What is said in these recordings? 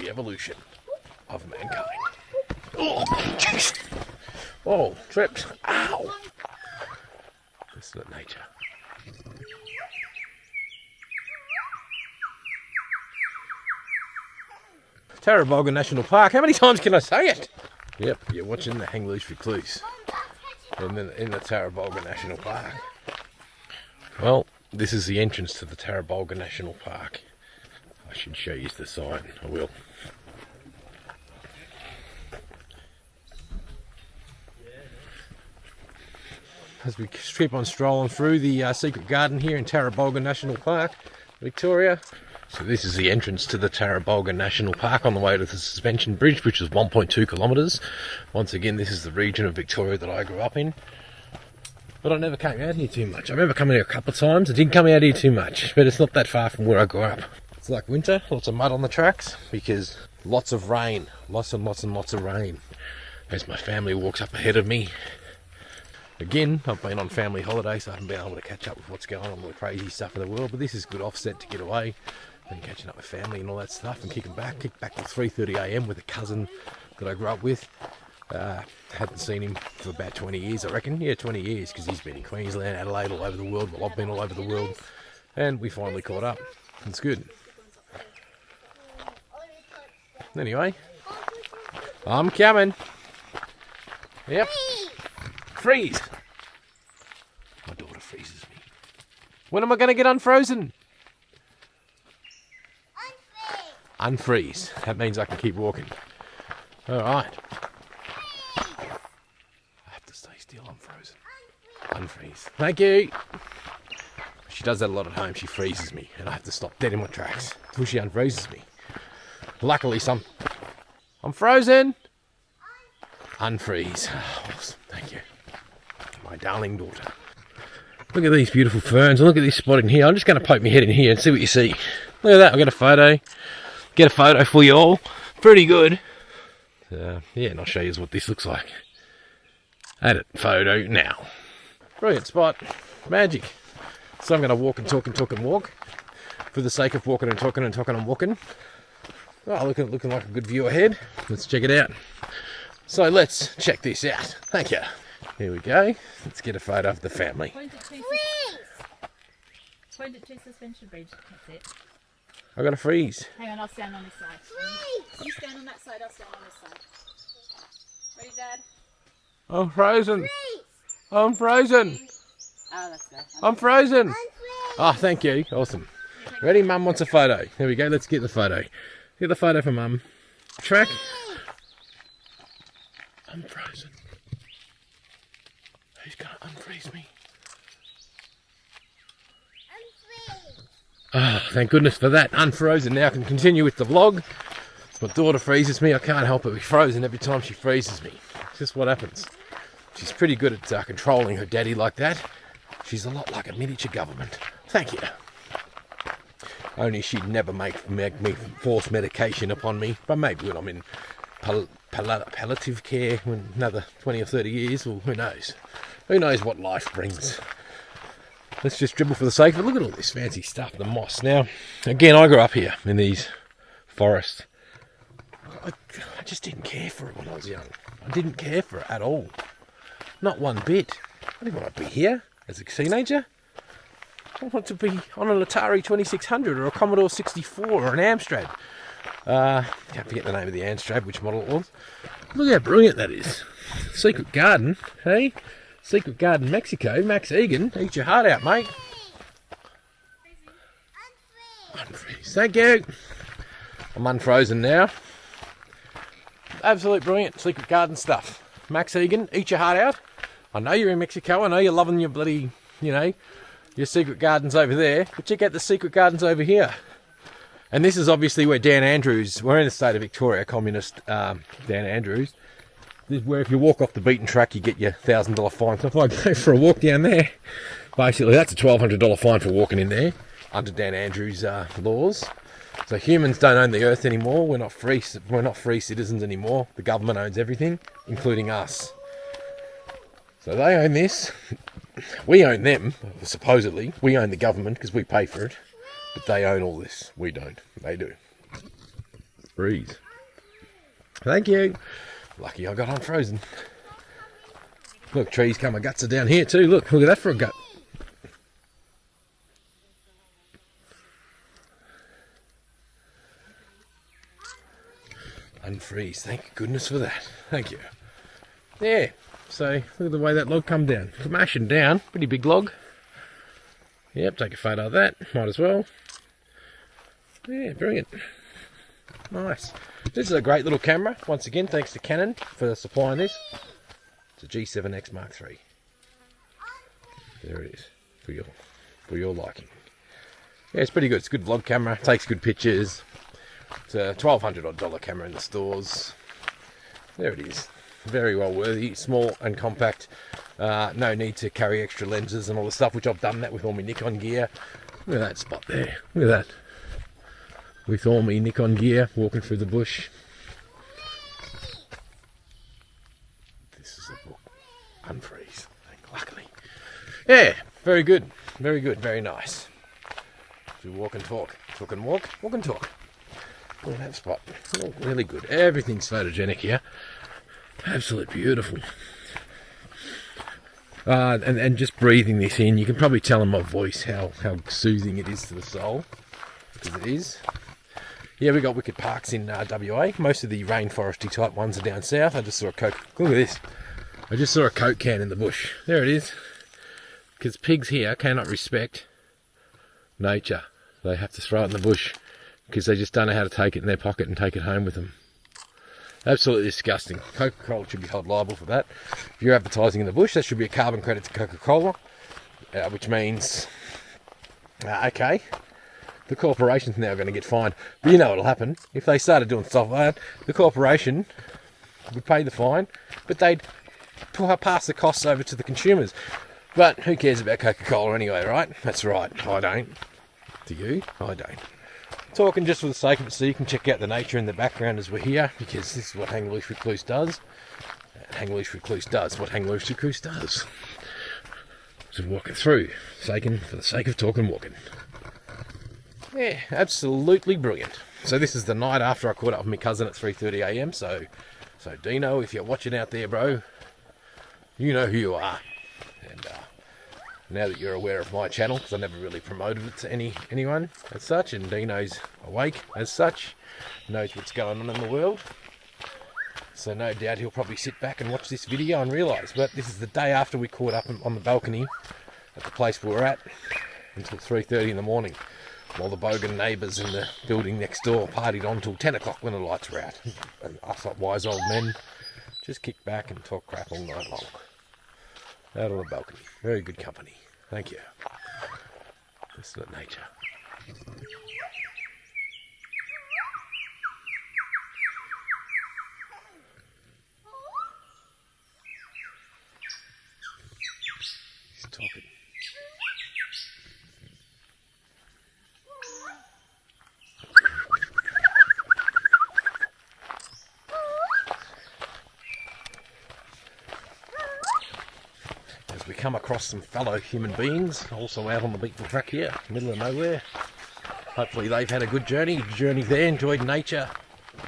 the evolution of mankind. Oh, jeez. Oh, tripped. Ow. That's not nature. Tarra Bulga National Park. How many times can I say it? Yep, you're watching the Hang Loose Recluse in the Tarra Bulga National Park. Well, this is the entrance to the Tarra Bulga National Park. I should show you the sign. I will. As we keep on strolling through the secret garden here in Tarra Bulga National Park, Victoria. So this is the entrance to the Tarra Bulga National Park on the way to the suspension bridge, which is 1.2 kilometres. Once again, this is the region of Victoria that I grew up in. But I never came out here too much. I remember coming here a couple of times. I didn't come out here too much, but it's not that far from where I grew up. It's like winter, lots of mud on the tracks, because lots of rain, lots and lots and lots of rain. As my family walks up ahead of me. Again, I've been on family holidays, so I haven't been able to catch up with what's going on with the crazy stuff in the world, but this is a good offset to get away and catching up with family and all that stuff and kick back to 3:30 a.m. with a cousin that I grew up with. Hadn't seen him for about 20 years, I reckon. Yeah, 20 years, because he's been in Queensland, Adelaide, all over the world. Well, I've been all over the world, and we finally caught up. It's good. Anyway, I'm coming. Yep. Freeze! My daughter freezes me. When am I going to get unfrozen? Unfreeze. That means I can keep walking. Alright. I have to stay still, I'm frozen. Unfreeze. Thank you! She does that a lot at home. She freezes me and I have to stop dead in my tracks until she unfreezes me. Luckily, I'm frozen! Unfreeze. Awesome. Thank you. My darling daughter. Look at these beautiful ferns. Look at this spot in here. I'm just going to poke my head in here and see what you see. Look at that. I'll get a photo. Get a photo for you all. Pretty good. Yeah, and I'll show you what this looks like. Edit photo now. Brilliant spot. Magic. So I'm going to walk and talk and talk and walk. For the sake of walking and talking and talking and walking. Oh, looking like a good view ahead. Let's check it out. So let's check this out. Thank you. Here we go. Let's get a photo of the family. Point it to suspension bridge. That's it. I got to freeze. Hang on, I'll stand on this side. Freeze. You stand on that side, I'll stand on this side. Ready, Dad? I'm frozen. I'm frozen. Oh, that's good. I'm frozen. Oh, thank you. Awesome. Ready? Mum wants a photo. There we go. Let's get the photo. Get the photo for Mum. Track. I'm frozen. Who's going to unfreeze me? Oh, thank goodness for that. Unfrozen. Now I can continue with the vlog. My daughter freezes me. I can't help but be frozen every time she freezes me. It's just what happens. She's pretty good at controlling her daddy like that. She's a lot like a miniature government. Thank you. Only she'd never make me force medication upon me. But maybe when I'm in palliative care in another 20 or 30 years, well, who knows? Who knows what life brings? Let's just dribble for the sake of it. Look at all this fancy stuff, the moss. Now, again, I grew up here in these forests. I just didn't care for it when I was young. I didn't care for it at all. Not one bit. I didn't want to be here as a teenager. I want to be on an Atari 2600 or a Commodore 64 or an Amstrad. Can't forget the name of the Amstrad, which model it was. Look how brilliant that is. Secret garden, hey? Secret Garden, Mexico. Max Egan, eat your heart out, mate. Unfreeze. Thank you. I'm unfrozen now. Absolute brilliant Secret Garden stuff. Max Egan, eat your heart out. I know you're in Mexico. I know you're loving your bloody, your secret gardens over there. But check out the secret gardens over here. And this is obviously where Dan Andrews, we're in the state of Victoria, communist Dan Andrews. This is where if you walk off the beaten track, you get your $1,000 fine. So if I go for a walk down there, basically that's a $1,200 fine for walking in there under Dan Andrews' laws. So humans don't own the earth anymore. We're not free citizens anymore. The government owns everything, including us. So they own this. We own them, supposedly. We own the government because we pay for it. But they own all this. We don't. They do. freeze. Thank you. Lucky I got unfrozen. Look, trees come, my guts are down here too. Look at that for a gut. Unfreeze, thank goodness for that. Thank you. Yeah, so look at the way that log come down. Smashing down, pretty big log. Yep, take a photo of that, might as well. Yeah, brilliant. Nice. This is a great little camera. Once again, thanks to Canon for supplying this. It's a G7X Mark III. There it is, for your liking. Yeah, it's pretty good. It's a good vlog camera, takes good pictures. It's a $1,200 odd camera in the stores. There it is. Very well worthy, small and compact. No need to carry extra lenses and all the stuff, which I've done that with all my Nikon gear. Look at that spot there. Look at that. With all my Nikon gear, walking through the bush. This is a book. Unfreeze. Luckily. Yeah, very good. Very good. Very nice. So walk and talk. Talk and walk. Walk and talk. Look at that spot. Oh, really good. Everything's photogenic here. Absolutely beautiful. And just breathing this in, you can probably tell in my voice how soothing it is to the soul. Because it is. Yeah, we got wicked parks in WA. Most of the rainforesty type ones are down south. I just saw a Coke. Look at this. I just saw a Coke can in the bush. There it is. Because pigs here cannot respect nature. They have to throw it in the bush. Because they just don't know how to take it in their pocket and take it home with them. Absolutely disgusting. Coca-Cola should be held liable for that. If you're advertising in the bush, that should be a carbon credit to Coca-Cola, which means, okay, the corporation's now going to get fined. But you know what'll happen? If they started doing stuff like that, the corporation would pay the fine, but they'd pass the costs over to the consumers. But who cares about Coca-Cola anyway, right? That's right, I don't. Do you? I don't. Talking just for the sake of it, so you can check out the nature in the background as we're here, because this is what Hang Loose Recluse does. Hang Loose Recluse does what Hang Loose Recluse does. Just walking through, for the sake of talking, walking. Yeah, absolutely brilliant. So this is the night after I caught up with my cousin at 3:30 AM. So Dino, if you're watching out there, bro, you know who you are. And now that you're aware of my channel, because I never really promoted it to anyone as such, and Dino's awake as such, knows what's going on in the world. So no doubt he'll probably sit back and watch this video and realise. But this is the day after we caught up on the balcony at the place we were at until 3:30 in the morning, while the bogan neighbours in the building next door partied on till 10 o'clock when the lights were out. And us wise old men just kick back and talk crap all night long. Out on the balcony. Very good company. Thank you. This is nature. He's talking. We come across some fellow human beings also out on the beaten track here, middle of nowhere. Hopefully they've had a good journey there, enjoyed nature,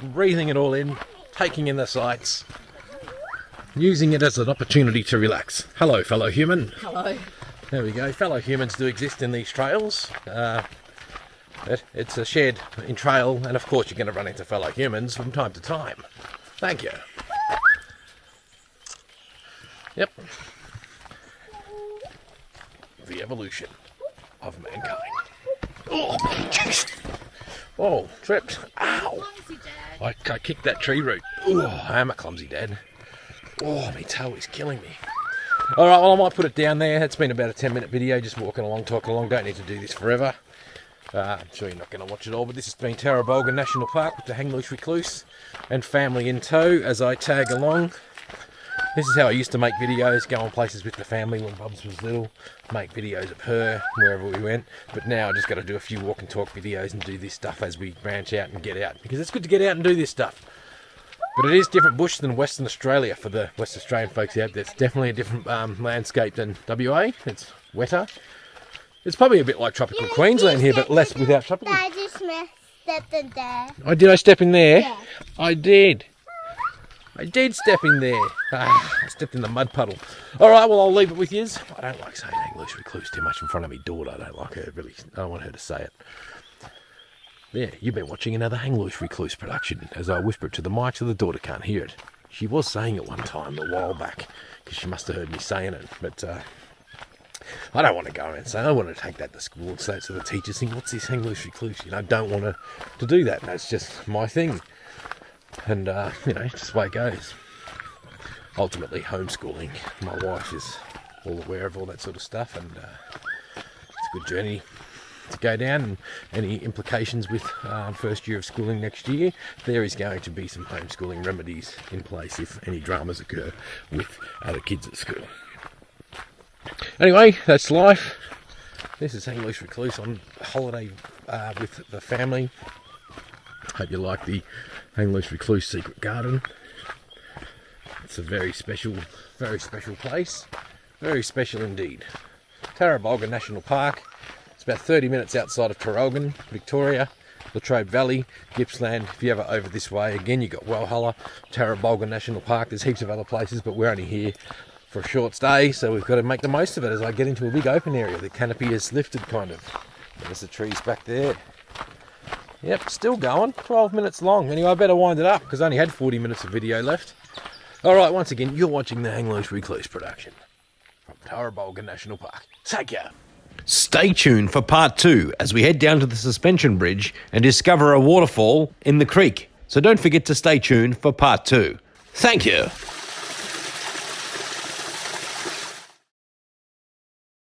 breathing it all in, taking in the sights, using it as an opportunity to relax. Hello, fellow human. Hello. There we go. Fellow humans do exist in these trails. It's a shared in trail, and of course you're going to run into fellow humans from time to time. Thank you. Yep. The evolution of mankind. Oh, jeez. Oh, tripped. Ow. I kicked that tree root. Oh, I am a clumsy dad. Oh, my toe is killing me. Alright, well I might put it down there. It's been about a 10-minute video, just walking along, talking along. Don't need to do this forever. I'm sure you're not going to watch it all, but this has been Tarra Bulga National Park with the Hang Loose Recluse and family in tow as I tag along. This is how I used to make videos, go on places with the family when Bubs was little, make videos of her wherever we went. But now I just got to do a few walk and talk videos and do this stuff as we branch out and get out, because it's good to get out and do this stuff. But it is different bush than Western Australia for the West Australian folks out there. It's definitely a different landscape than WA. It's wetter. It's probably a bit like tropical Queensland here, but less without tropical. I just missed stepped in there. Oh, did I step in there? Yeah. I did. I did step in there. I stepped in the mud puddle. All right, well, I'll leave it with you. I don't like saying English recluse too much in front of my daughter. I don't like her, really. I don't want her to say it. Yeah, you've been watching another English recluse production as I whisper it to the mic so the daughter can't hear it. She was saying it one time a while back because she must have heard me saying it, but I don't want to go and say, I want to take that to school and say it to the teachers, think, what's this English recluse? You know, I don't want to do that. That's just my thing. And, you know, just the way it goes. Ultimately, homeschooling. My wife is all aware of all that sort of stuff, and it's a good journey to go down. And any implications with first year of schooling next year, there is going to be some homeschooling remedies in place if any dramas occur with other kids at school. Anyway, that's life. This is English Recluse on holiday with the family. Hope you like the English Recluse Secret Garden. It's a very special place. Very special indeed. Tarra Bulga National Park. It's about 30 minutes outside of Tarragona, Victoria, Latrobe Valley, Gippsland. If you're ever over this way, again, you've got Walhalla, Tarra Bulga National Park. There's heaps of other places, but we're only here for a short stay, so we've got to make the most of it as I get into a big open area. The canopy is lifted, kind of. There's the trees back there. Yep, still going. 12 minutes long. Anyway, I better wind it up because I only had 40 minutes of video left. All right, once again, you're watching the English Recluse production from Tarra Bulga National Park. Take care. Stay tuned for part 2 as we head down to the suspension bridge and discover a waterfall in the creek. So don't forget to stay tuned for part 2. Thank you.